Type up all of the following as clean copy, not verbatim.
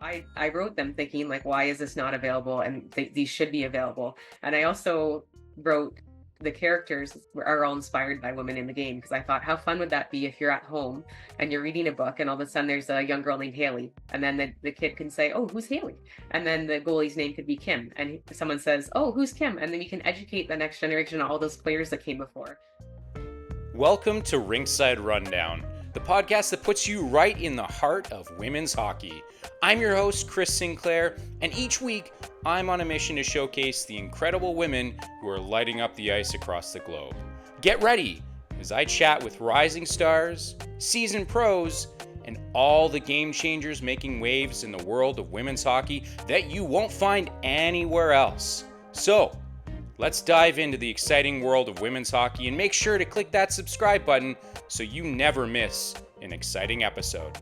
I wrote them thinking like, why is this not available? And these should be available. And I also wrote the characters are all inspired by women in the game because I thought, how fun would that be if you're at home and you're reading a book and all of a sudden there's a young girl named Haley, and then the kid can say, oh, who's Haley? And then the goalie's name could be Kim, and someone says, oh, who's Kim? And then you can educate the next generation on all those players that came before. Welcome to Rinkside Rundown, the podcast that puts you right in the heart of women's hockey. I'm your host, Chris Sinclair, and each week I'm on a mission to showcase the incredible women who are lighting up the ice across the globe. Get ready as I chat with rising stars, seasoned pros, and all the game changers making waves in the world of women's hockey that you won't find anywhere else. So, let's dive into the exciting world of women's hockey and make sure to click that subscribe button so you never miss an exciting episode.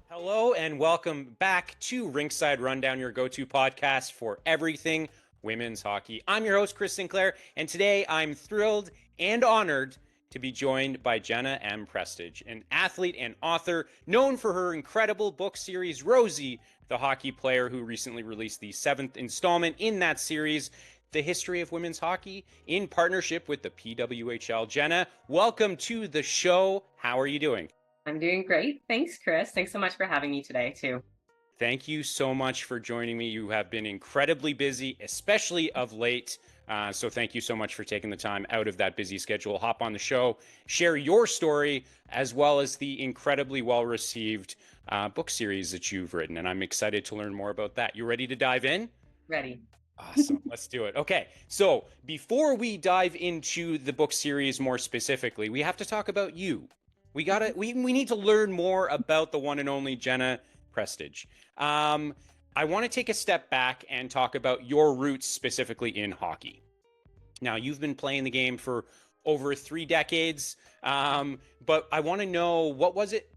Hello and welcome back to Rinkside Rundown, your go-to podcast for everything women's hockey. I'm your host, Chris Sinclair, and today I'm thrilled and honored to be joined by Jenna M. Prestidge, an athlete and author known for her incredible book series, Rosie the Hockey Player, who recently released the 7th installment in that series, The History of Women's Hockey, in partnership with the PWHL. Jenna, welcome to the show. How are you doing? I'm doing great. Thanks, Chris. Thanks so much for having me today, too. Thank you so much for joining me. You have been incredibly busy, especially of late. So thank you so much for taking the time out of that busy schedule. Hop on the show, share your story, as well as the incredibly well-received book series that you've written. And I'm excited to learn more about that. You ready to dive in? Ready. Awesome. Let's do it. Okay. So before we dive into the book series more specifically, we have to talk about you. We need to learn more about the one and only Jenna Prestidge. I want to take a step back and talk about your roots specifically in hockey. Now, you've been playing the game for over 3 decades, but I want to know, what was it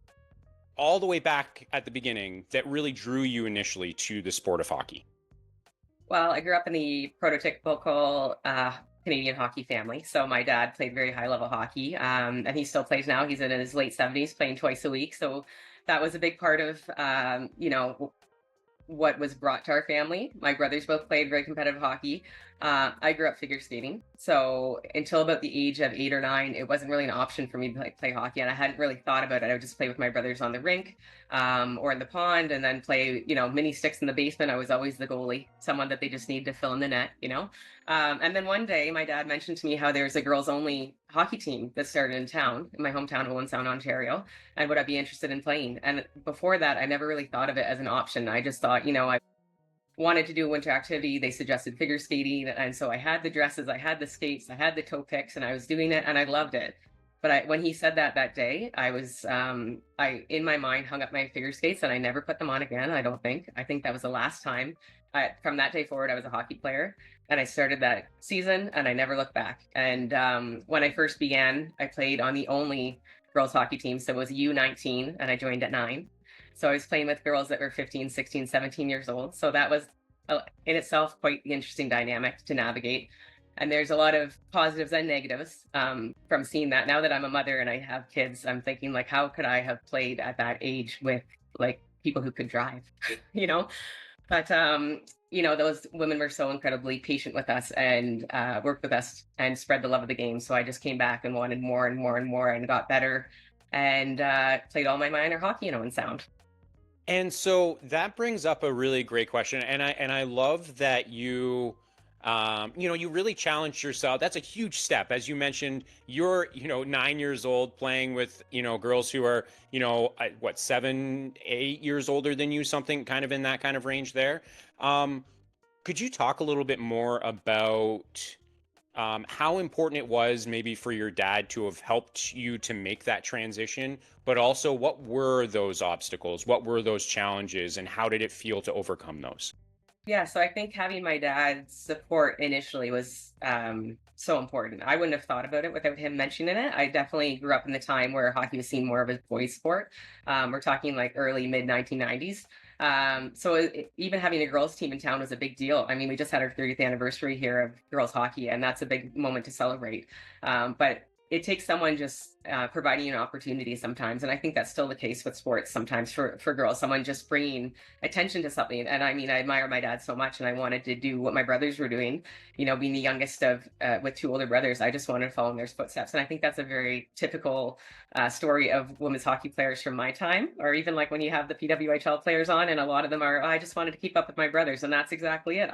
all the way back at the beginning that really drew you initially to the sport of hockey? Well, I grew up in the prototypical Canadian hockey family. So my dad played very high level hockey, and he still plays now. He's in his late 70s, playing twice a week. So that was a big part of, what was brought to our family. My brothers both played very competitive hockey. I grew up figure skating. So until about the age of 8 or 9, it wasn't really an option for me to play hockey. And I hadn't really thought about it. I would just play with my brothers on the rink or in the pond, and then play, mini sticks in the basement. I was always the goalie, someone that they just need to fill in the net. And then one day my dad mentioned to me how there's a girls only hockey team that started in town, in my hometown of Owen Sound, Ontario. And would I be interested in playing? And before that, I never really thought of it as an option. I just thought, I wanted to do a winter activity. They suggested figure skating. And so I had the dresses, I had the skates, I had the toe picks, and I was doing it and I loved it. But when he said that day, I was, in my mind, hung up my figure skates and I never put them on again. I think that was the last time. From that day forward, I was a hockey player, and I started that season and I never looked back. And when I first began, I played on the only girls hockey team. So it was U19 and I joined at 9. So I was playing with girls that were 15, 16, 17 years old. So that was in itself quite the interesting dynamic to navigate. And there's a lot of positives and negatives from seeing that. Now that I'm a mother and I have kids, I'm thinking, like, how could I have played at that age with like people who could drive, But, those women were so incredibly patient with us and worked with us and spread the love of the game. So I just came back and wanted more and more and more and got better and played all my minor hockey in Owen Sound. And so that brings up a really great question. And I love that you really challenged yourself. That's a huge step. As you mentioned, you're, 9 years old playing with, girls who are, 7, 8 years older than you, something kind of in that kind of range there. Could you talk a little bit more about how important it was maybe for your dad to have helped you to make that transition, but also what were those obstacles? What were those challenges, and how did it feel to overcome those? Yeah, so I think having my dad's support initially was so important. I wouldn't have thought about it without him mentioning it. I definitely grew up in the time where hockey was seen more of a boys' sport. We're talking like early, mid 1990s. Even having a girls' team in town was a big deal. I mean, we just had our 30th anniversary here of girls' hockey, and that's a big moment to celebrate. But it takes someone just providing you an opportunity sometimes, and I think that's still the case with sports sometimes for girls. Someone just bringing attention to something, and I mean, I admire my dad so much, and I wanted to do what my brothers were doing. You know, being the youngest of with two older brothers, I just wanted to follow in their footsteps, and I think that's a very typical story of women's hockey players from my time, or even like when you have the PWHL players on, and a lot of them are, "Oh, I just wanted to keep up with my brothers," and that's exactly it.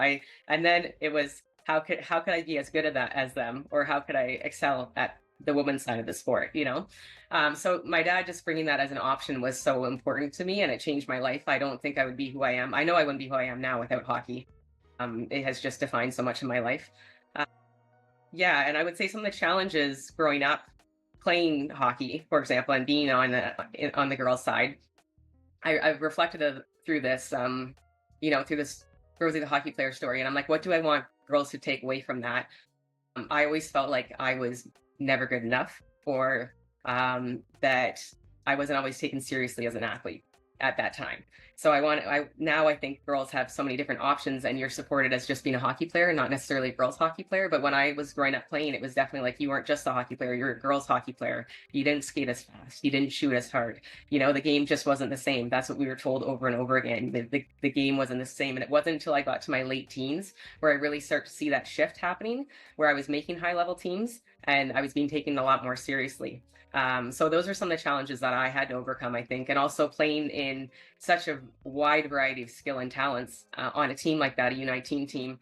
And then it was how could I be as good at that as them, or how could I excel at the women's side of the sport, you know? So my dad just bringing that as an option was so important to me, and it changed my life. I don't think I would be who I am. I know I wouldn't be who I am now without hockey. It has just defined so much of my life. Uh, yeah, and I would say some of the challenges growing up playing hockey, for example, and being on the girls' side, I've reflected through this, through this Rosie the Hockey Player story, and I'm like, what do I want girls to take away from that? I always felt like I was never good enough, or that I wasn't always taken seriously as an athlete at that time. So I think girls have so many different options, and you're supported as just being a hockey player, not necessarily a girls hockey player. But when I was growing up playing, it was definitely like, you weren't just a hockey player, you're a girls hockey player. You didn't skate as fast, you didn't shoot as hard. You know, the game just wasn't the same. That's what we were told over and over again. The game wasn't the same. And it wasn't until I got to my late teens where I really start to see that shift happening, where I was making high level teams and I was being taken a lot more seriously. So those are some of the challenges that I had to overcome, I think, and also playing in such a wide variety of skill and talents on a team like that, a U19 team.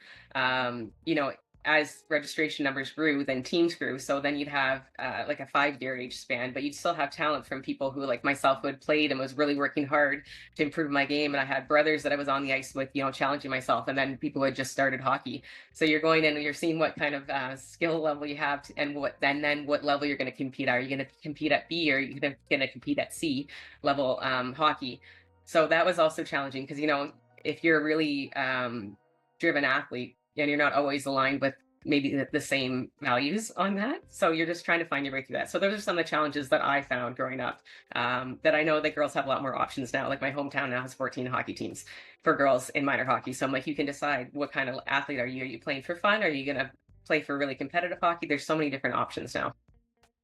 As registration numbers grew, then teams grew. So then you'd have like a 5-year age span, but you'd still have talent from people who, like myself, who had played and was really working hard to improve my game. And I had brothers that I was on the ice with, challenging myself, and then people who had just started hockey. So you're going in and you're seeing what kind of skill level you have, and then what level you're going to compete at. Are you going to compete at B, or are you going to compete at C level hockey? So that was also challenging because, if you're a really driven athlete, and you're not always aligned with maybe the same values on that. So you're just trying to find your way through that. So those are some of the challenges that I found growing up, that I know that girls have a lot more options now. Like my hometown now has 14 hockey teams for girls in minor hockey. So I'm like, you can decide what kind of athlete are you? Are you playing for fun? Are you going to play for really competitive hockey? There's so many different options now.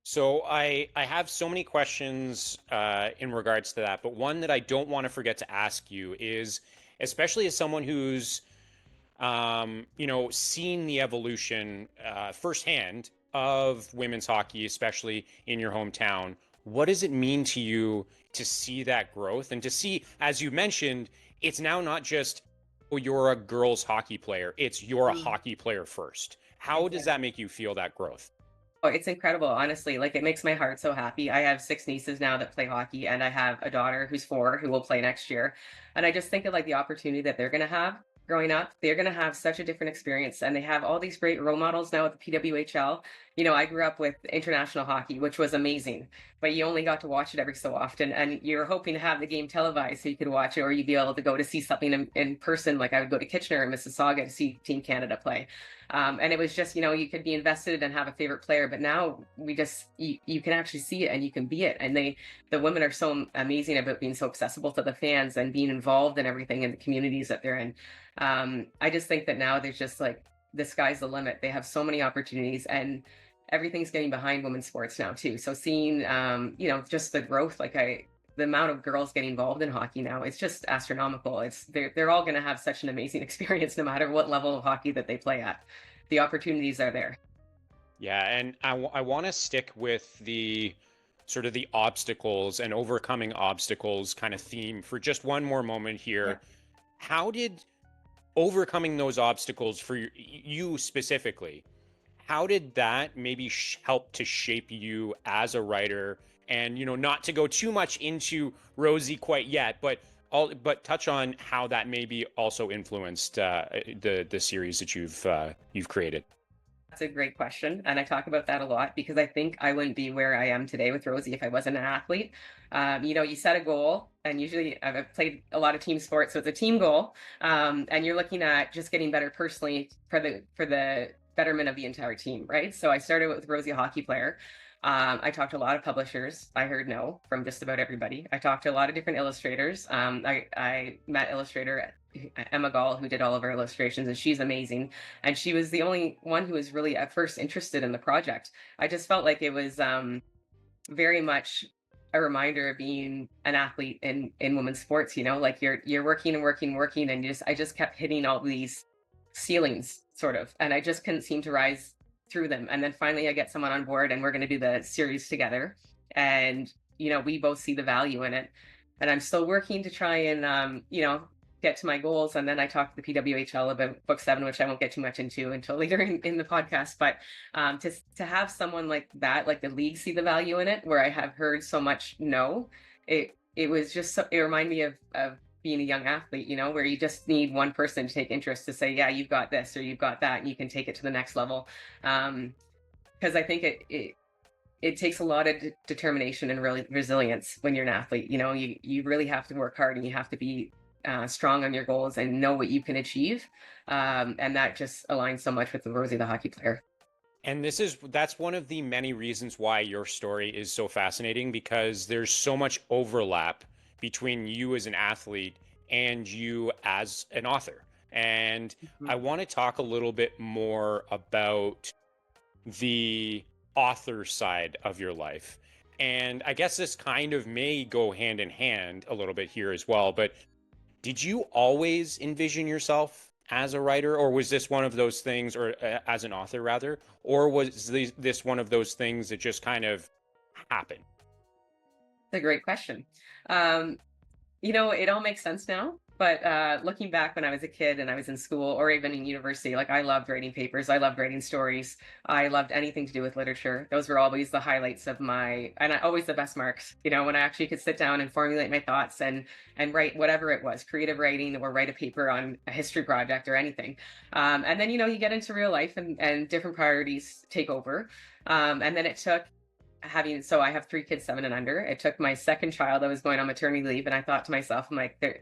So I have so many questions in regards to that, but one that I don't want to forget to ask you is, especially as someone who's seen the evolution firsthand of women's hockey, especially in your hometown, what does it mean to you to see that growth and to see, as you mentioned, it's now not just, oh, you're a girls hockey player, it's you're a hockey player first. How does that make you feel, that growth? Oh, it's incredible, honestly. Like, it makes my heart so happy. I have 6 nieces now that play hockey, and I have a daughter who's 4 who will play next year. And I just think of like the opportunity that they're going to have growing up. They're going to have such a different experience, and they have all these great role models now at the PWHL. I grew up with international hockey, which was amazing, but you only got to watch it every so often, and you're hoping to have the game televised so you could watch it, or you'd be able to go to see something in person. Like, I would go to Kitchener and Mississauga to see Team Canada play. And it was just, you could be invested and have a favorite player, but now you can actually see it and you can be it. And the women are so amazing about being so accessible to the fans and being involved in everything in the communities that they're in. I just think that now there's just like, the sky's the limit. They have so many opportunities, and everything's getting behind women's sports now too. So seeing, just the growth, the amount of girls getting involved in hockey now, it's just astronomical. They're all going to have such an amazing experience no matter what level of hockey that they play at. The opportunities are there. Yeah, and I want to stick with the sort of the obstacles and overcoming obstacles kind of theme for just one more moment here. Yeah. How did overcoming those obstacles for you specifically, how did that maybe help to shape you as a writer? And, not to go too much into Rosie quite yet, but touch on how that maybe also influenced the series that you've created. That's a great question, and I talk about that a lot because I think I wouldn't be where I am today with Rosie if I wasn't an athlete. You set a goal, and usually I've played a lot of team sports, so it's a team goal, and you're looking at just getting better personally for the betterment of the entire team, right? So I started with Rosie, a hockey player. I talked to a lot of publishers. I heard no from just about everybody. I talked to a lot of different illustrators. I met illustrator Emma Gall, who did all of our illustrations, and she's amazing. And she was the only one who was really at first interested in the project. I just felt like it was very much a reminder of being an athlete in women's sports. Like you're working and working and working, and I just kept hitting all these ceilings, sort of, and I just couldn't seem to rise through them. And then finally I get someone on board, and we're going to do the series together, and we both see the value in it. And I'm still working to try and get to my goals. And then I talked to the PWHL about book 7, which I won't get too much into until later in the podcast. But to have someone like that, like the league, see the value in it, where I have heard so much no, it was just it reminded me of being a young athlete, where you just need one person to take interest, to say, yeah, you've got this or you've got that, and you can take it to the next level. Because I think it takes a lot of determination and really resilience when you're an athlete. You really have to work hard, and you have to be strong on your goals and know what you can achieve. And that just aligns so much with the Rosie the Hockey Player. And that's one of the many reasons why your story is so fascinating, because there's so much overlap between you as an athlete and you as an author. And I want to talk a little bit more about the author side of your life. And I guess this kind of may go hand in hand a little bit here as well, but did you always envision yourself as a writer, or was this one of those things, or as an author rather, or was this one of those things that just kind of happened? It's a great question. It all makes sense now, but looking back when I was a kid and I was in school or even in university, like I loved writing papers, I loved writing stories, I loved anything to do with literature. Those were always the highlights of always the best marks, when I actually could sit down and formulate my thoughts and write whatever it was, creative writing, or write a paper on a history project or anything. And then, you get into real life, and different priorities take over. And then it took so I have 3 kids, 7 and under. It took my second child, I was going on maternity leave, and I thought to myself, I'm like, there's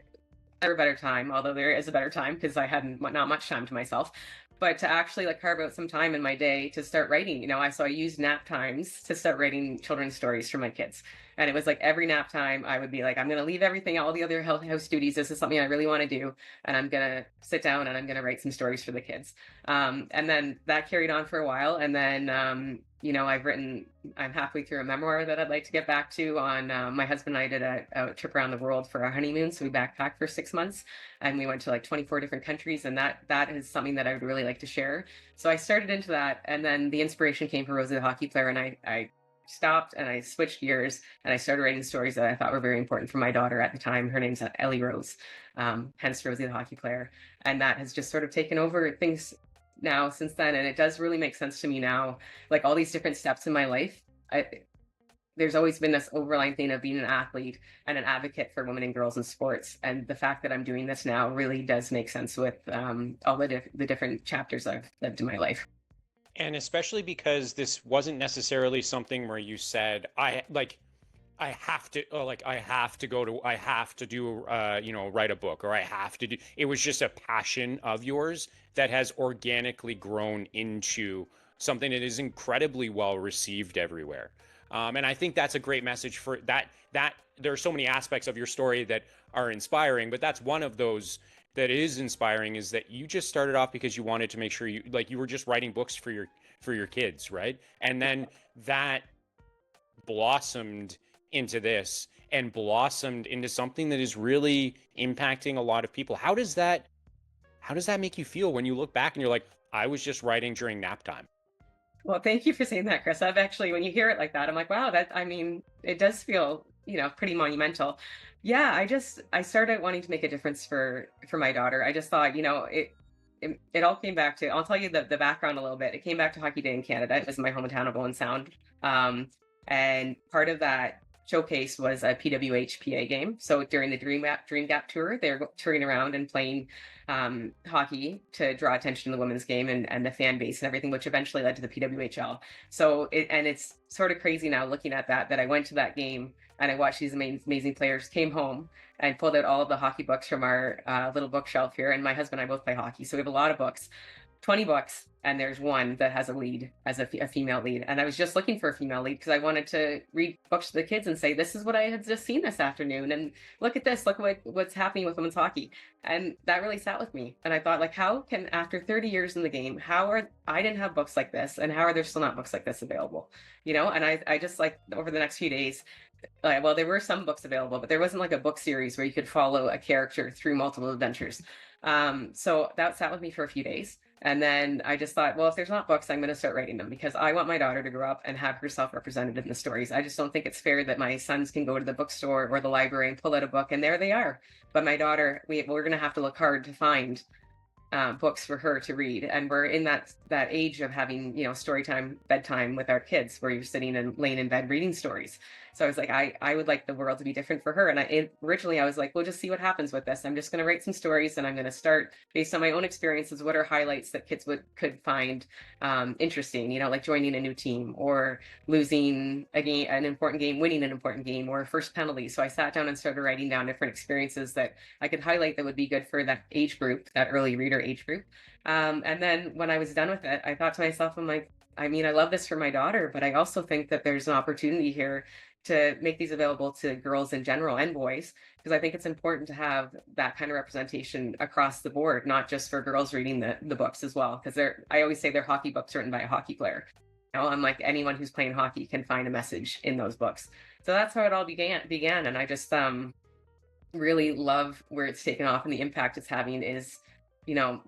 never a better time, although there is a better time, because I had not much time to myself, but to actually carve out some time in my day to start writing. So I used nap times to start writing children's stories for my kids. And it was like every nap time I would be like, I'm going to leave everything, all the other house duties. This is something I really want to do. And I'm going to sit down and I'm going to write some stories for the kids. And then that carried on for a while. And then, I'm halfway through a memoir that I'd like to get back to on, my husband and I did a trip around the world for our honeymoon. So we backpacked for 6 months, and we went to 24 different countries. And that is something that I would really like to share. So I started into that. And then the inspiration came from Rosie the Hockey Player. And I stopped and I switched gears, and I started writing stories that I thought were very important for my daughter at the time. Her name's Ellie Rose, hence Rosie the Hockey Player. And that has just sort of taken over things now since then. And it does really make sense to me now, all these different steps in my life. There's always been this overlying thing of being an athlete and an advocate for women and girls in sports. And the fact that I'm doing this now really does make sense with all the different chapters I've lived in my life. And especially because this wasn't necessarily something where you said, I have to do, write a book, or I have to do, it was just a passion of yours that has organically grown into something that is incredibly well received everywhere. And I think that's a great message for that there are so many aspects of your story that are inspiring, but that's one of those that is inspiring, is that you just started off because you wanted to make sure you were just writing books for your kids, right? And then that blossomed into this, and blossomed into something that is really impacting a lot of people. How does that make you feel when you look back and you're like, I was just writing during nap time? Well, thank you for saying that, Chris. I've actually, when you hear it like that, I'm like, wow, it does feel, pretty monumental. Yeah, I started wanting to make a difference for my daughter. I just thought, it all came back to, I'll tell you the background a little bit. It came back to Hockey Day in Canada. It was in my hometown of Owen Sound. And part of that showcase was a PWHPA game. So during the Dream Gap tour, they're touring around and playing hockey to draw attention to the women's game and the fan base and everything, which eventually led to the PWHL. So it's sort of crazy now looking at that I went to that game and I watched these amazing players, came home and pulled out all of the hockey books from our little bookshelf here. And my husband and I both play hockey, so we have a lot of books. 20 books, and there's one that has a lead as a female lead. And I was just looking for a female lead because I wanted to read books to the kids and say, this is what I had just seen this afternoon. And look at this, look what's happening with women's hockey. And that really sat with me. And I thought, like, how can, after 30 years in the game, I didn't have books like this, and how are there still not books like this available? And I just, like, over the next few days, well, there were some books available, but there wasn't like a book series where you could follow a character through multiple adventures. So that sat with me for a few days. And then I just thought, well, if there's not books, I'm going to start writing them, because I want my daughter to grow up and have herself represented in the stories. I just don't think it's fair that my sons can go to the bookstore or the library and pull out a book and there they are. But my daughter, we're going to have to look hard to find books for her to read. And we're in that age of having, story time, bedtime with our kids, where you're sitting and laying in bed reading stories. So I was like, I would like the world to be different for her. And originally I was like, we'll just see what happens with this. I'm just going to write some stories, and I'm going to start based on my own experiences. What are highlights that kids could find interesting, like joining a new team, or losing a game, an important game, winning an important game, or first penalty. So I sat down and started writing down different experiences that I could highlight that would be good for that age group, that early reader age group. And then when I was done with it, I thought to myself, I'm like, I love this for my daughter, but I also think that there's an opportunity here to make these available to girls in general and boys, because I think it's important to have that kind of representation across the board, not just for girls reading the books as well. Because I always say they're hockey books written by a hockey player. I'm like, anyone who's playing hockey can find a message in those books. So that's how it all began. And I just really love where it's taken off, and the impact it's having is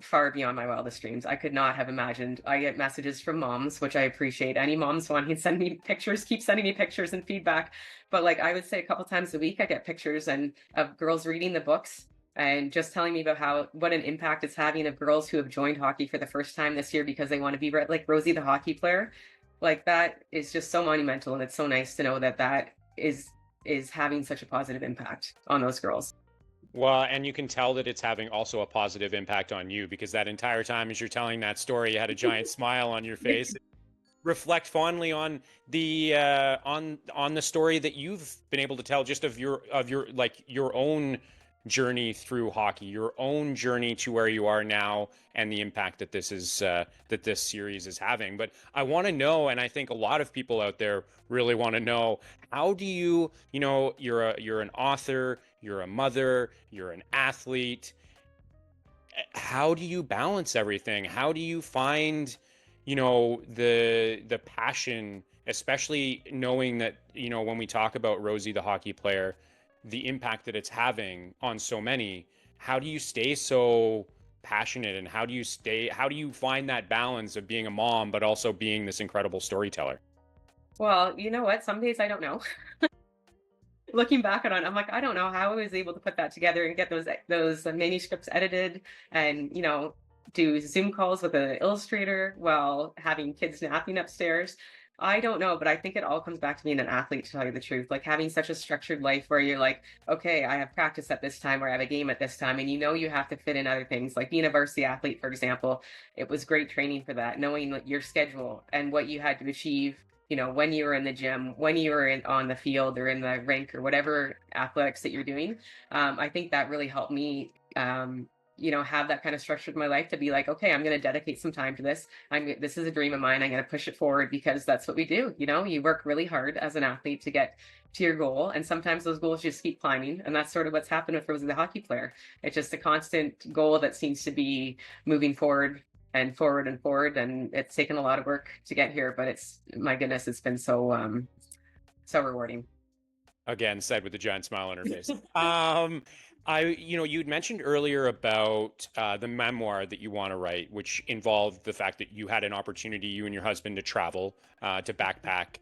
far beyond my wildest dreams. I could not have imagined. I get messages from moms, which I appreciate. Any moms wanting to send me pictures, keep sending me pictures and feedback. But like, I would say a couple times a week, I get pictures of girls reading the books and just telling me about what an impact it's having, of girls who have joined hockey for the first time this year because they want to be like Rosie the Hockey Player. Like, that is just so monumental, and it's so nice to know that is having such a positive impact on those girls. Well, and you can tell that it's having also a positive impact on you, because that entire time as you're telling that story, you had a giant smile on your face. Reflect fondly on the on the story that you've been able to tell, just of your like your own journey through hockey, your own journey to where you are now, and the impact that this series is having. But I want to know, and I think a lot of people out there really want to know, how do you're an author, you're a mother, you're an athlete. How do you balance everything? How do you find, the passion, especially knowing that, when we talk about Rosie the Hockey Player, the impact that it's having on so many? How do you stay so passionate, and how do you find that balance of being a mom but also being this incredible storyteller? Well, you know what? Some days I don't know. Looking back on it, I'm like, I don't know how I was able to put that together and get those manuscripts edited, and do Zoom calls with an illustrator while having kids napping upstairs. I don't know, but I think it all comes back to being an athlete, to tell you the truth. Like, having such a structured life where you're like, okay, I have practice at this time, or I have a game at this time, and you have to fit in other things. Like being a varsity athlete, for example, it was great training for that, knowing your schedule and what you had to achieve, when you were in the gym, when you were on the field or in the rink or whatever athletics that you're doing. I think that really helped me, have that kind of structure in my life, to be like, okay, I'm going to dedicate some time to this. This is a dream of mine. I'm going to push it forward, because that's what we do. You work really hard as an athlete to get to your goal. And sometimes those goals just keep climbing. And that's sort of what's happened with Rosie the Hockey Player. It's just a constant goal that seems to be moving forward and forward and forward. And it's taken a lot of work to get here, but my goodness, it's been so rewarding. Again, said with a giant smile on her face. You'd mentioned earlier about the memoir that you want to write, which involved the fact that you had an opportunity, you and your husband, to travel, to backpack.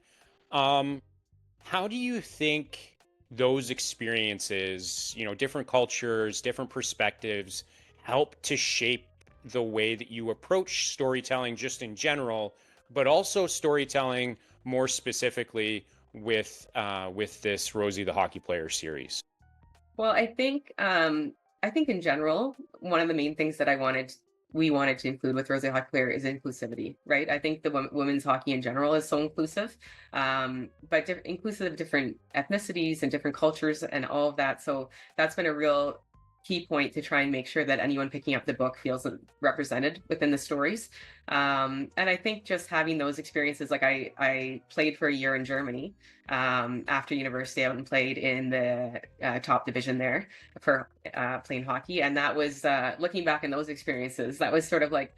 How do you think those experiences, different cultures, different perspectives, help to shape the way that you approach storytelling just in general, but also storytelling more specifically with this Rosie the Hockey Player series? Well, I think in general, one of the main things that we wanted to include with Rosie the Hockey Player is inclusivity, right? I think the women's hockey in general is so inclusive, but inclusive of different ethnicities and different cultures and all of that. So that's been a real key point to try and make sure that anyone picking up the book feels represented within the stories. And I think just having those experiences, like I played for a year in Germany after university. I went and played in the top division there for playing hockey. And that was, looking back in those experiences, that was sort of like,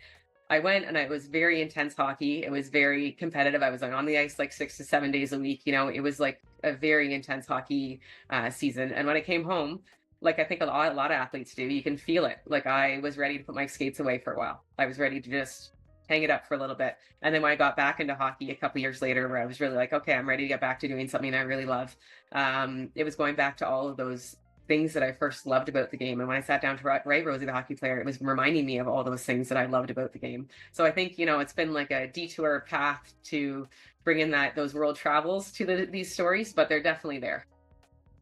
I went and it was very intense hockey. It was very competitive. I was on the ice like 6 to 7 days a week. It was like a very intense hockey season. And when I came home, like I think a lot of athletes do, you can feel it. Like I was ready to put my skates away for a while. I was ready to just hang it up for a little bit. And then when I got back into hockey a couple years later, where I was really like, okay, I'm ready to get back to doing something I really love. It was going back to all of those things that I first loved about the game. And when I sat down to write Rosie the Hockey Player, it was reminding me of all those things that I loved about the game. So I think, it's been like a detour path to bring in those world travels to these stories, but they're definitely there.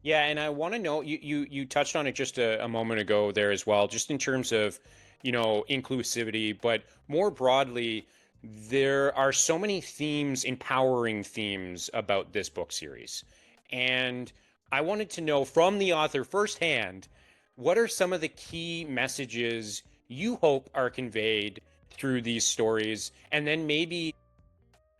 Yeah, and I want to know, you touched on it just a moment ago there as well, just in terms of, inclusivity, but more broadly, there are so many themes, empowering themes about this book series. And I wanted to know from the author firsthand, what are some of the key messages you hope are conveyed through these stories? And then maybe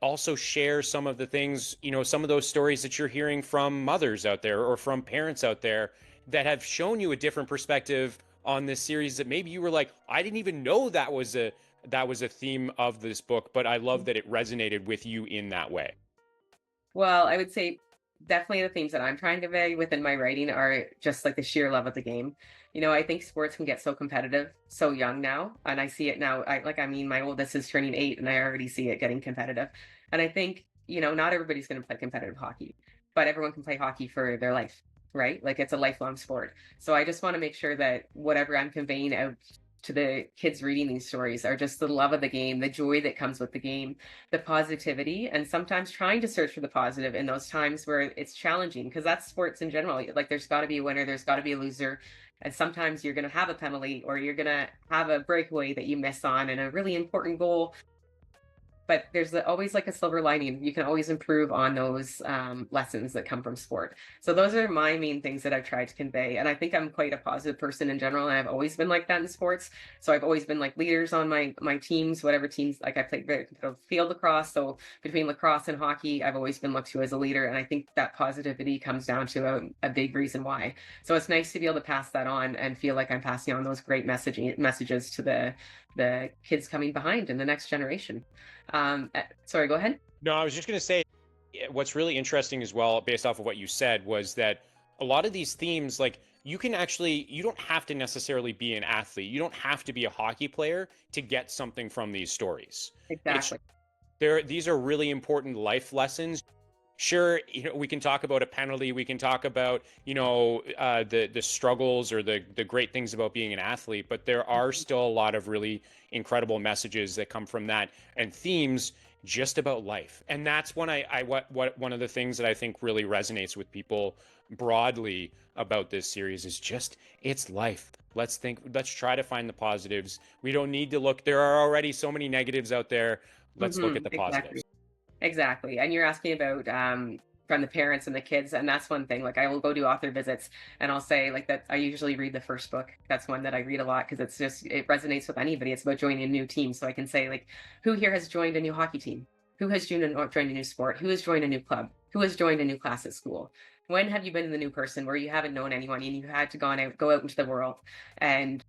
also share some of the things, some of those stories that you're hearing from mothers out there or from parents out there that have shown you a different perspective on this series, that maybe you were like, I didn't even know that was a theme of this book, but I love that it resonated with you in that way. Well, I would say definitely the themes that I'm trying to convey within my writing are just like the sheer love of the game. I think sports can get so competitive so young now, and I see it now. My oldest is turning 8, and I already see it getting competitive. And I think, not everybody's going to play competitive hockey, but everyone can play hockey for their life, right? Like it's a lifelong sport. So I just want to make sure that whatever I'm conveying out to the kids reading these stories are just the love of the game, the joy that comes with the game, the positivity, and sometimes trying to search for the positive in those times where it's challenging, because that's sports in general. Like there's got to be a winner, there's got to be a loser. And sometimes you're going to have a penalty, or you're going to have a breakaway that you miss on and a really important goal. But there's always like a silver lining. You can always improve on those lessons that come from sport. So those are my main things that I've tried to convey. And I think I'm quite a positive person in general, and I've always been like that in sports. So I've always been like leaders on my teams, whatever teams. Like I played very competitive field lacrosse, so between lacrosse and hockey, I've always been looked to as a leader. And I think that positivity comes down to a big reason why. So it's nice to be able to pass that on and feel like I'm passing on those great messages to the kids coming behind in the next generation. Sorry, go ahead. No, I was just going to say, what's really interesting as well, based off of what you said, was that a lot of these themes, like you don't have to necessarily be an athlete. You don't have to be a hockey player to get something from these stories. Exactly. These are really important life lessons. Sure, we can talk about a penalty. We can talk about, the struggles or the great things about being an athlete, but there are still a lot of really incredible messages that come from that, and themes just about life. And that's when one of the things that I think really resonates with people broadly about this series is just, it's life. Let's try to find the positives. We don't need to look. There are already so many negatives out there. Let's look at the positives. Exactly. And you're asking about from the parents and the kids, and that's one thing. Like I will go do author visits, and I'll say like that I usually read the first book. That's one that I read a lot, because it resonates with anybody. It's about joining a new team. So I can say like, who here has joined a new hockey team? Who has joined a new sport? Who has joined a new club? Who has joined a new class at school? When have you been the new person where you haven't known anyone and you had to go out into the world and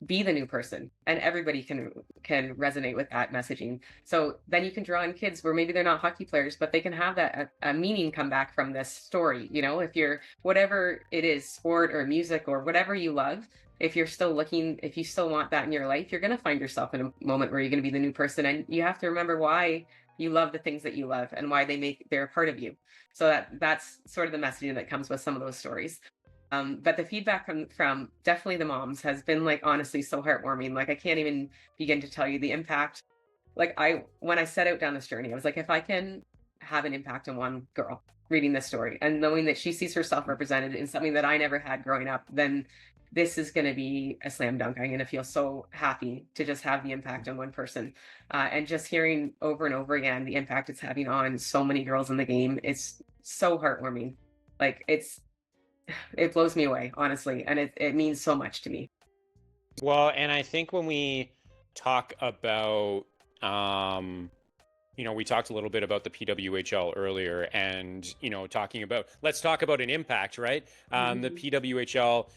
be the new person? And everybody can resonate with that messaging. So then you can draw in kids where maybe they're not hockey players, but they can have that a meaning come back from this story. If you're, whatever it is, sport or music or whatever you love, if you still want that in your life, you're going to find yourself in a moment where you're going to be the new person. And you have to remember why you love the things that you love and why they're a part of you. So that's sort of the messaging that comes with some of those stories. But the feedback from definitely the moms has been like honestly so heartwarming. Like I can't even begin to tell you the impact. Like when I set out down this journey, I was like, if I can have an impact on one girl reading this story and knowing that she sees herself represented in something that I never had growing up, then this is going to be a slam dunk. I'm going to feel so happy to just have the impact on one person. And just hearing over and over again the impact it's having on so many girls in the game, it's so heartwarming. Like it's it blows me away, honestly, and it means so much to me. Well, and I think when we talk about, we talked a little bit about the PWHL earlier, and talking about, let's talk about an impact, right? The Mhm. PWHL,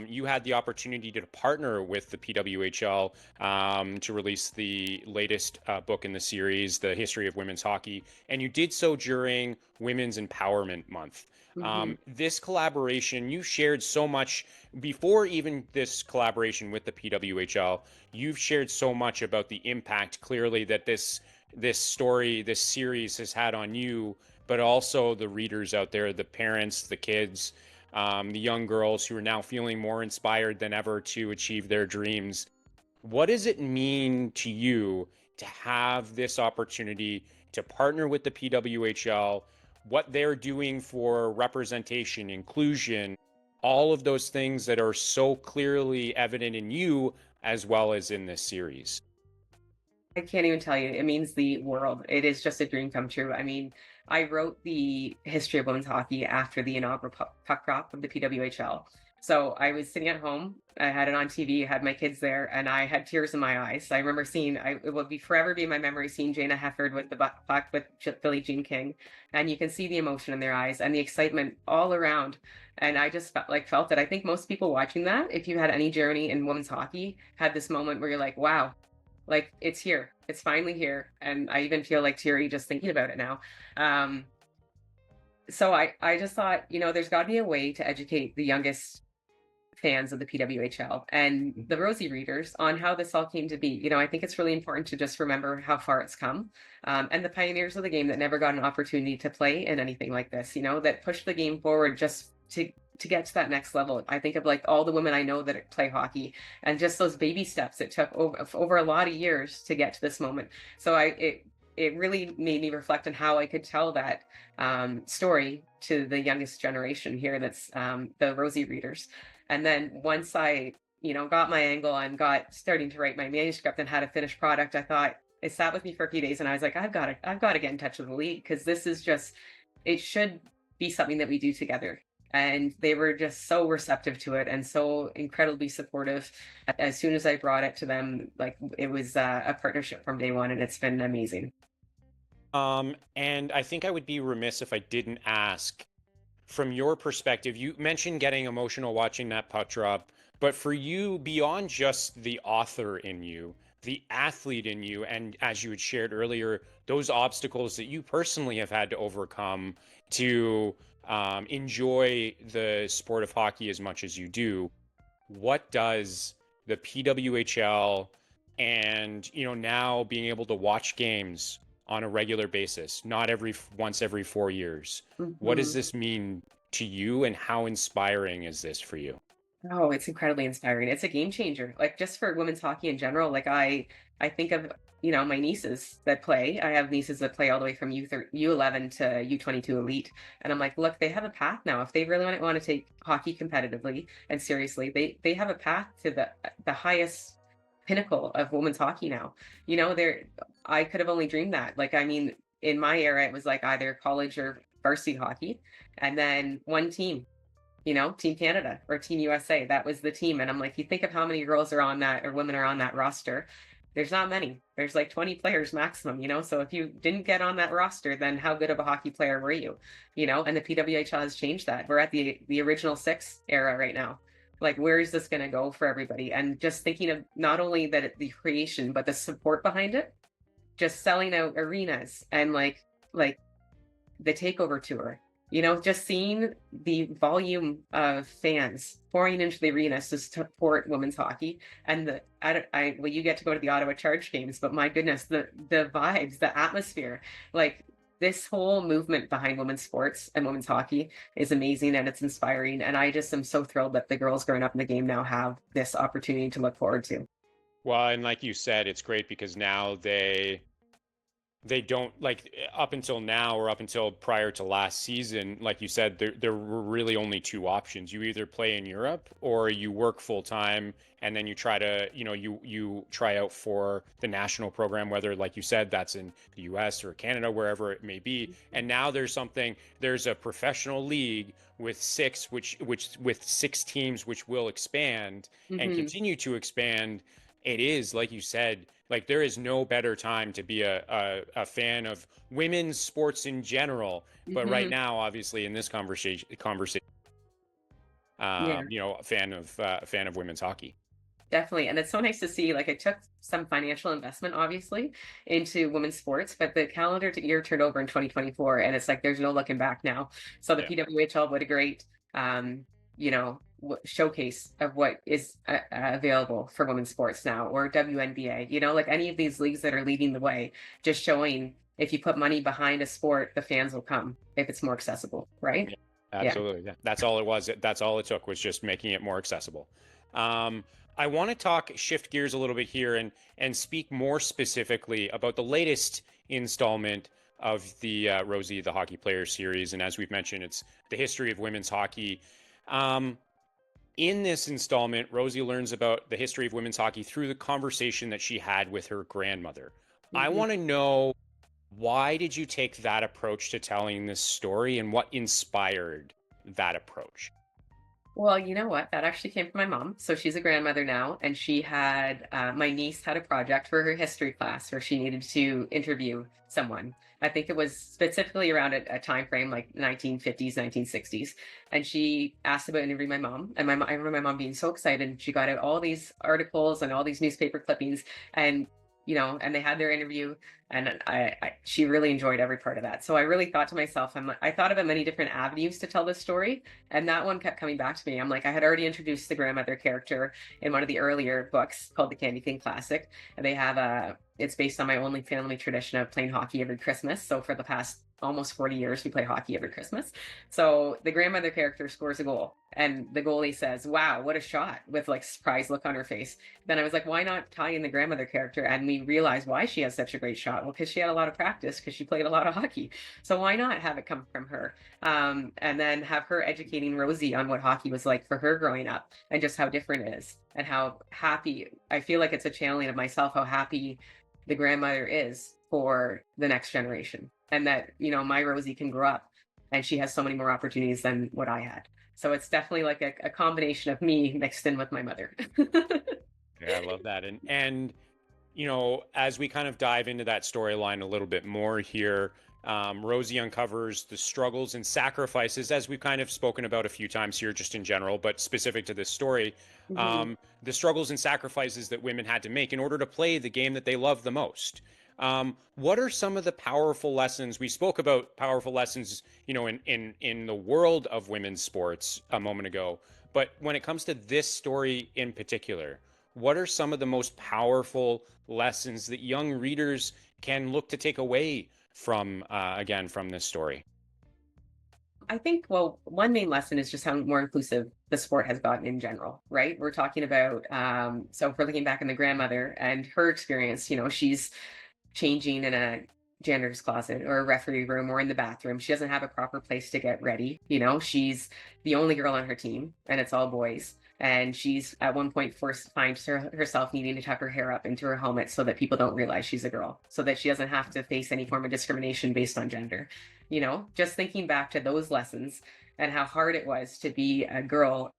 you had the opportunity to partner with the PWHL to release the latest book in the series, The History of Women's Hockey, and you did so during Women's Empowerment Month. Mhm. This collaboration, you shared so much before even this collaboration with the PWHL. You've shared so much about the impact clearly that this story, this series has had on you, but also the readers out there, the parents, the kids, the young girls who are now feeling more inspired than ever to achieve their dreams. What does it mean to you to have this opportunity to partner with the PWHL, what they're doing for representation, inclusion, all of those things that are so clearly evident in you as well as in this series? I can't even tell you. It means the world. It is just a dream come true. I mean, I wrote the history of women's hockey after the inaugural puck drop of the PWHL. So I was sitting at home. I had it on TV. I had my kids there, and I had tears in my eyes. I remember seeing. It will be forever be in my memory seeing Jana Hefford with the puck with Billie Jean King, and you can see the emotion in their eyes and the excitement all around. And I just felt that. I think most people watching that, if you had any journey in women's hockey, had this moment where you're like, wow, like it's here. It's finally here. And I even feel like teary just thinking about it now. Um, so I just thought, there's got to be a way to educate the youngest fans of the PWHL and the Rosie readers on how this all came to be. I think it's really important to just remember how far it's come, and the pioneers of the game that never got an opportunity to play in anything like this. That pushed the game forward just to get to that next level. I think of like all the women I know that play hockey and just those baby steps it took over a lot of years to get to this moment. So it really made me reflect on how I could tell that story to the youngest generation here. That's the Rosie readers. And then once I, got my angle and got starting to write my manuscript and had a finished product, I thought it sat with me for a few days and I was like, I've got to get in touch with the league because this is just, it should be something that we do together. And they were just so receptive to it and so incredibly supportive. As soon as I brought it to them, like it was a partnership from day one, and it's been amazing. And I think I would be remiss if I didn't ask, from your perspective, you mentioned getting emotional watching that puck drop, but for you, beyond just the author in you, the athlete in you, and as you had shared earlier, those obstacles that you personally have had to overcome to enjoy the sport of hockey as much as you do, what does the PWHL and now being able to watch games on a regular basis, not once every 4 years, what does Mhm. this mean to you, and how inspiring is this for you? Oh, it's incredibly inspiring. It's a game changer. Like just for women's hockey in general, like I think of, my nieces that play. I have nieces that play all the way from U11 to U22 elite. And I'm like, look, they have a path now. If they really want to take hockey competitively and seriously, they have a path to the highest pinnacle of women's hockey now. There I could have only dreamed that. Like I mean, in my era it was like either college or varsity hockey and then one team, Team Canada or Team USA. That was the team. And I'm like, you think of how many girls are on that or women are on that roster. There's not many. There's like 20 players maximum. So if you didn't get on that roster, then how good of a hockey player were you? And the PWHL has changed that. We're at the original six era right now. Like, where is this going to go for everybody? And just thinking of not only the creation, but the support behind it, just selling out arenas and like the takeover tour, just seeing the volume of fans pouring into the arenas to support women's hockey. And well, you get to go to the Ottawa Charge games, but my goodness, the vibes, the atmosphere, like this whole movement behind women's sports and women's hockey is amazing and it's inspiring. And I just am so thrilled that the girls growing up in the game now have this opportunity to look forward to. Well, and like you said, it's great because now they don't like up until now or up until prior to last season, like you said, there were really only two options. You either play in Europe or you work full time and then you try to, you try out for the national program, whether, like you said, that's in the US or Canada, wherever it may be. And now there's a professional league with with six teams, which will expand and Hmm. continue to expand. It is, like you said, like there is no better time to be a fan of women's sports in general. But right Hmm. now, obviously, in this conversation, Yeah. a fan of women's hockey. Definitely. And it's so nice to see, like, it took some financial investment, obviously, into women's sports, but the calendar year turned over in 2024, and it's like there's no looking back now. So the Yeah, PWHL, what a great, showcase of what is available for women's sports now, or WNBA, like any of these leagues that are leading the way, just showing if you put money behind a sport, the fans will come if it's more accessible, right? yeah, Yeah. absolutely. Yeah. That's all it was. That's all it took was just making it more accessible. Um, I want to shift gears a little bit here and speak more specifically about the latest installment of the Rosie the Hockey Player series. And as we've mentioned, it's the history of women's hockey. Um, in this installment, Rosie learns about the history of women's hockey through the conversation that she had with her grandmother. I Mhm. want to know, why did you take that approach to telling this story and what inspired that approach? Well, you know what? That actually came from my mom. So she's a grandmother now, and she had my niece had a project for her history class where she needed to interview someone. I think it was specifically around a time frame like 1950s, 1960s, and she asked about interviewing my mom. And I remember my mom being so excited. She got out all these articles and all these newspaper clippings, and and they had their interview, and she really enjoyed every part of that. So I really thought to myself, I thought about many different avenues to tell this story, and that one kept coming back to me. I'm like, I had already introduced the grandmother character in one of the earlier books called the Candy Cane Classic. And they have it's based on my only family tradition of playing hockey every Christmas. So for the past almost 40 years, we play hockey every Christmas. So the grandmother character scores a goal, and the goalie says, "Wow, what a shot!" with like surprise look on her face. Then I was like, why not tie in the grandmother character? And we realized why she has such a great shot. Well, because she had a lot of practice, because she played a lot of hockey. So why not have it come from her? And then have her educating Rosie on what hockey was like for her growing up, and just how different it is, and how happy I feel like it's a channeling of myself, how happy the grandmother is for the next generation, and that my Rosie can grow up and she has so many more opportunities than what I had. So it's definitely like a combination of me mixed in with my mother. Yeah, I love that. And as we kind of dive into that storyline a little bit more here, Rosie uncovers the struggles and sacrifices, as we've kind of spoken about a few times here, just in general, but specific to this story, Hmm. the struggles and sacrifices that women had to make in order to play the game that they love the most. What are some of the powerful lessons? We spoke about powerful lessons, in the world of women's sports a moment ago, but when it comes to this story in particular, what are some of the most powerful lessons that young readers can look to take away from, again, from this story? I think, well, one main lesson is just how more inclusive the sport has gotten in general, right? We're talking about, so if we're looking back in the grandmother and her experience, she's changing in a janitor's closet or a referee room or in the bathroom. She doesn't have a proper place to get ready. She's the only girl on her team, and it's all boys. And she's at one point finds herself needing to tuck her hair up into her helmet so that people don't realize she's a girl, so that she doesn't have to face any form of discrimination based on gender. Just thinking back to those lessons and how hard it was to be a girl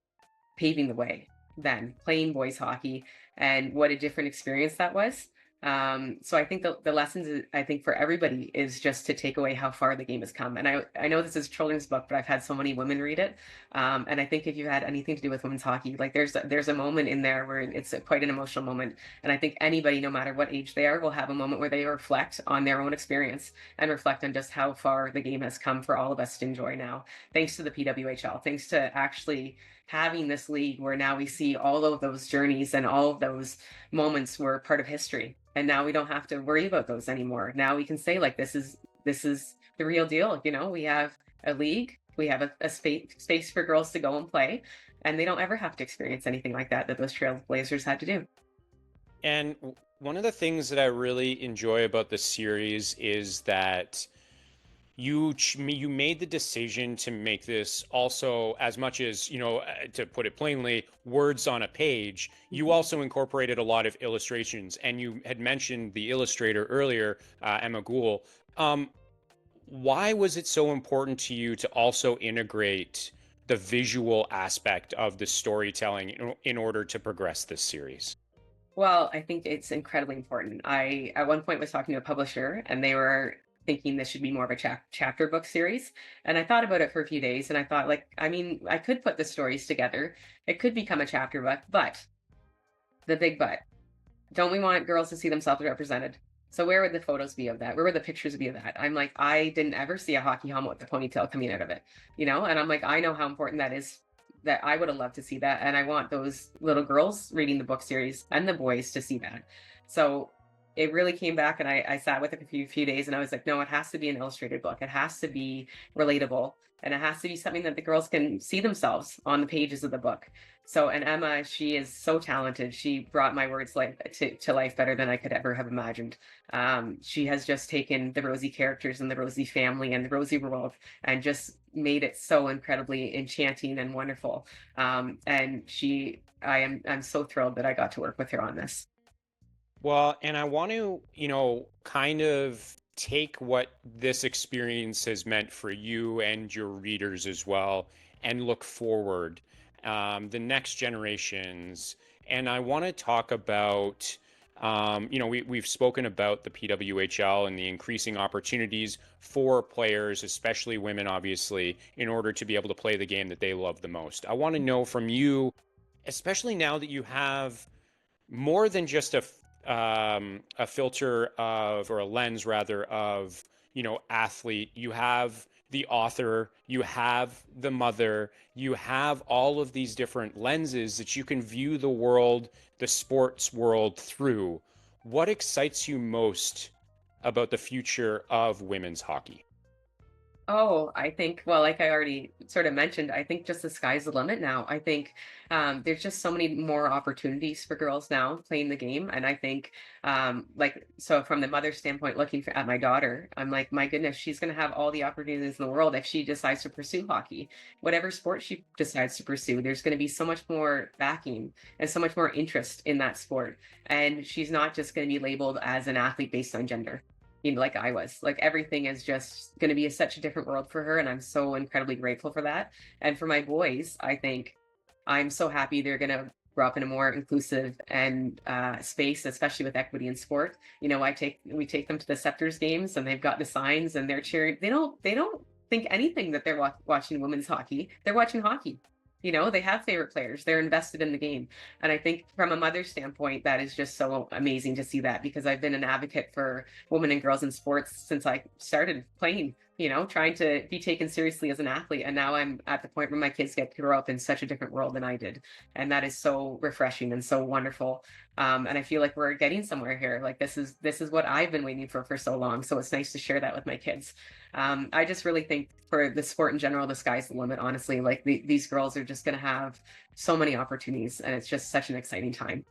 paving the way then, playing boys hockey, and what a different experience that was. So I think the lessons I think for everybody is just to take away how far the game has come. And I know this is a children's book, but I've had so many women read it. And I think if you had anything to do with women's hockey, like there's a moment in there where it's quite an emotional moment. And I think anybody, no matter what age they are, will have a moment where they reflect on their own experience and reflect on just how far the game has come for all of us to enjoy now, thanks to the PWHL, thanks to actually having this league where now we see all of those journeys and all of those moments were part of history, and now we don't have to worry about those anymore. Now we can say, like, this is the real deal. We have a league, we have a space for girls to go and play, and they don't ever have to experience anything like that those trailblazers had to do. And one of the things that I really enjoy about the series is that you made the decision to make this also, as much as, to put it plainly, words on a page. You Mhm. also incorporated a lot of illustrations, and you had mentioned the illustrator earlier, Emma Gould. Um, why was it so important to you to also integrate the visual aspect of the storytelling in order to progress this series? Well, I think it's incredibly important. I at one point was talking to a publisher and they were thinking this should be more of a chapter book series. And I thought about it for a few days and I thought, like, I mean, I could put the stories together. It could become a chapter book, but the big but, don't we want girls to see themselves represented? So where would the photos be of that? Where would the pictures be of that? I'm like, I didn't ever see a hockey helmet with a ponytail coming out of it, And I'm like, I know how important that is. That I would have loved to see that, and I want those little girls reading the book series and the boys to see that. So it really came back, and I sat with it a few days, and I was like, no, it has to be an illustrated book. It has to be relatable, and it has to be something that the girls can see themselves on the pages of the book. So, and Emma, she is so talented. She brought my words to life better than I could ever have imagined. She has just taken the Rosie characters and the Rosie family and the Rosie world and just made it so incredibly enchanting and wonderful. And I'm so thrilled that I got to work with her on this. Well, and I want to, kind of take what this experience has meant for you and your readers as well and look forward, the next generations. And I want to talk about, we've spoken about the PWHL and the increasing opportunities for players, especially women, obviously, in order to be able to play the game that they love the most. I want to know from you, especially now that you have more than just a filter of, or a lens rather, of, athlete. You have the author, you have the mother, you have all of these different lenses that you can view the world, the sports world through. What excites you most about the future of women's hockey? Oh, I think, well, like I already sort of mentioned, I think just the sky's the limit now. I think there's just so many more opportunities for girls now playing the game. And I think, so from the mother's standpoint, looking at my daughter, I'm like, my goodness, she's going to have all the opportunities in the world if she decides to pursue hockey. Whatever sport she decides to pursue, there's going to be so much more backing and so much more interest in that sport. And she's not just going to be labeled as an athlete based on gender, like I was. Like everything is just going to be such a different world for her, and I'm so incredibly grateful for that. And for my boys, I think I'm so happy they're going to grow up in a more inclusive and space, especially with equity in sport. We take them to the Scepters games, and they've got the signs, and they're cheering. They don't think anything that they're watching women's hockey. They're watching hockey. They have favorite players. They're invested in the game. And I think from a mother's standpoint, that is just so amazing to see that, because I've been an advocate for women and girls in sports since I started playing, trying to be taken seriously as an athlete. And now I'm at the point where my kids get to grow up in such a different world than I did. And that is so refreshing and so wonderful. And I feel like we're getting somewhere here. Like this is what I've been waiting for so long. So it's nice to share that with my kids. I just really think for the sport in general, the sky's the limit, honestly. Like these girls are just going to have so many opportunities, and it's just such an exciting time.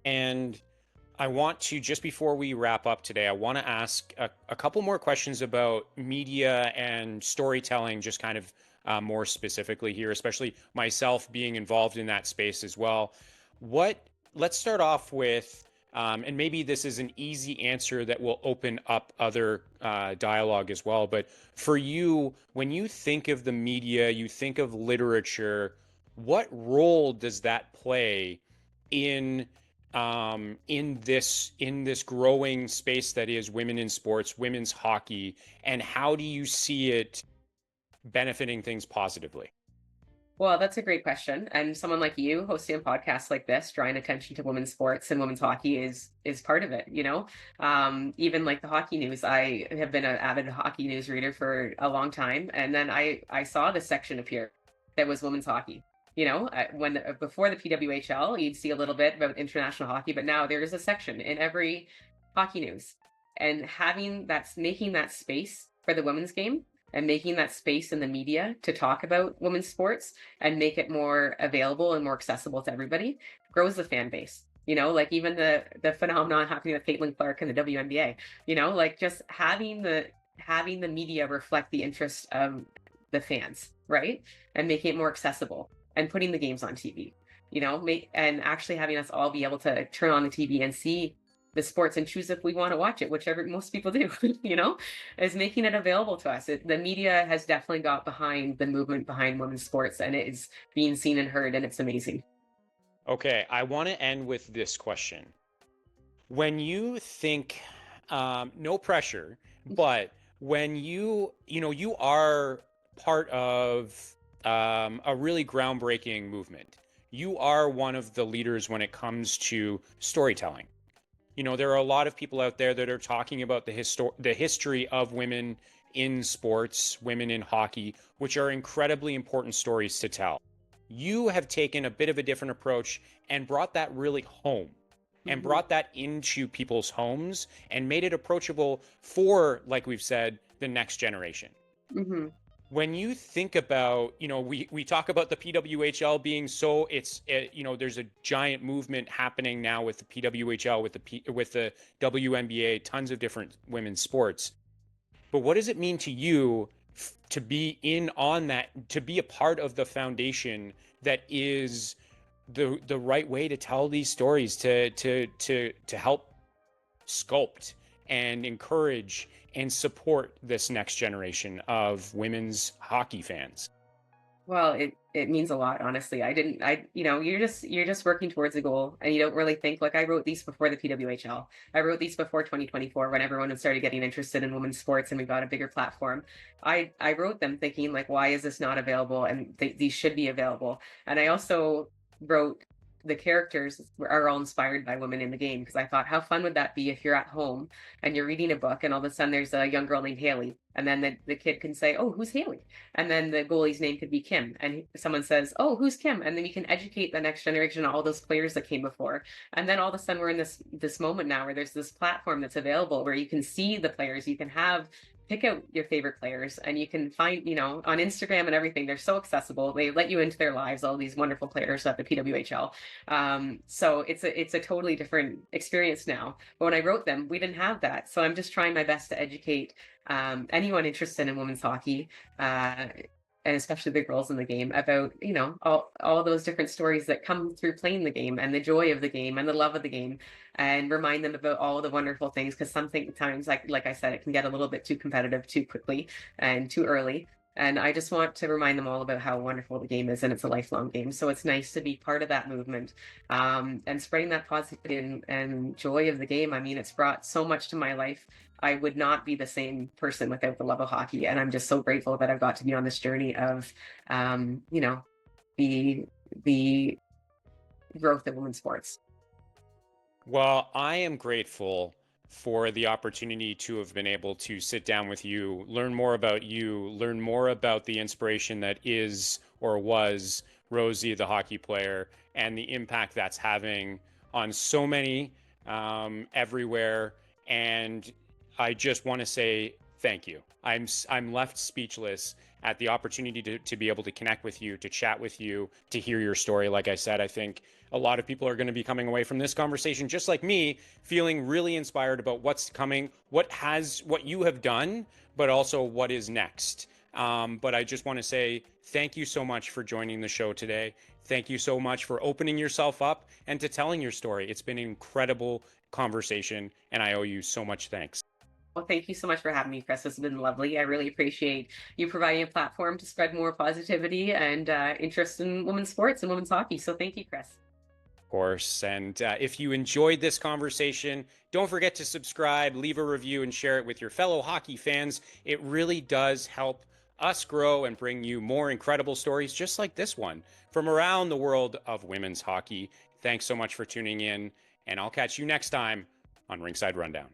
And I want to, just before we wrap up today, I want to ask a couple more questions about media and storytelling, just kind of more specifically here, especially myself being involved in that space as well. Let's start off with, and maybe this is an easy answer that will open up other dialogue as well, but for you, when you think of the media, you think of literature, what role does that play in in this growing space that is women in sports, women's hockey, and how do you see it benefiting things positively? Well, that's a great question. And someone like you hosting a podcast like this, drawing attention to women's sports and women's hockey is part of it. Even like the hockey news, I have been an avid hockey news reader for a long time, and then I saw this section appear that was women's hockey. When before the PWHL, you'd see a little bit about international hockey, but now there is a section in every hockey news, and making that space for the women's game and making that space in the media to talk about women's sports and make it more available and more accessible to everybody grows the fan base. like even the phenomenon happening with Caitlin Clark in the WNBA, like just having the media reflect the interest of the fans, right? And making it more accessible and putting the games on TV, and actually having us all be able to turn on the TV and see the sports and choose if we want to watch it, whichever most people do, is making it available to us. The media has definitely got behind the movement behind women's sports, and it is being seen and heard, and it's amazing. Okay, I want to end with this question. When you think, no pressure, but when you are part of a really groundbreaking movement. You are one of the leaders when it comes to storytelling. There are a lot of people out there that are talking about the history of women in sports, women in hockey, which are incredibly important stories to tell. You have taken a bit of a different approach and brought that really home and Mm-hmm. brought that into people's homes and made it approachable for, like we've said, the next generation. Mm-hmm. When you think about, we talk about the PWHL being so there's a giant movement happening now with the PWHL, with the WNBA, tons of different women's sports. But what does it mean to you to be in on that, to be a part of the foundation that is the right way to tell these stories, to help sculpt and encourage and support this next generation of women's hockey fans? Well, it means a lot, honestly. You're just working towards a goal, and you don't really think, like, I wrote these before the PWHL. I wrote these before 2024 when everyone started getting interested in women's sports and we got a bigger platform. I wrote them thinking, like, why is this not available? And these should be available. And I also wrote the characters are all inspired by women in the game, because I thought, how fun would that be if you're at home and you're reading a book and all of a sudden there's a young girl named Haley, and then the kid can say, oh, who's Haley? And then the goalie's name could be Kim, and someone says, oh, who's Kim? And then you can educate the next generation on all those players that came before. And then all of a sudden we're in this moment now where there's this platform that's available where you can see the players, you can pick out your favorite players, and you can find, on Instagram and everything. They're so accessible. They let you into their lives, all these wonderful players at the PWHL. So it's a totally different experience now. But when I wrote them, we didn't have that. So I'm just trying my best to educate anyone interested in women's hockey, and especially the girls in the game, about, all those different stories that come through playing the game, and the joy of the game and the love of the game, and remind them about all the wonderful things, because sometimes, like I said, it can get a little bit too competitive too quickly and too early. And I just want to remind them all about how wonderful the game is, and it's a lifelong game. So it's nice to be part of that movement, and spreading that positivity and joy of the game. I mean, it's brought so much to my life. I would not be the same person without the love of hockey. And I'm just so grateful that I've got to be on this journey of, the the growth of women's sports. Well, I am grateful for the opportunity to have been able to sit down with you, learn more about you, learn more about the inspiration that is or was Rosie the Hockey Player, and the impact that's having on so many everywhere. And I just want to say thank you. I'm left speechless at the opportunity to be able to connect with you, to chat with you, to hear your story. Like I said, I think a lot of people are going to be coming away from this conversation, just like me, feeling really inspired about what's coming, what you have done, but also what is next. But I just want to say thank you so much for joining the show today. Thank you so much for opening yourself up and to telling your story. It's been an incredible conversation, and I owe you so much thanks. Well, thank you so much for having me, Chris. This has been lovely. I really appreciate you providing a platform to spread more positivity and interest in women's sports and women's hockey. So thank you, Chris. Of course. And if you enjoyed this conversation, don't forget to subscribe, leave a review, and share it with your fellow hockey fans. It really does help us grow and bring you more incredible stories just like this one from around the world of women's hockey. Thanks so much for tuning in, and I'll catch you next time on Rinkside Rundown.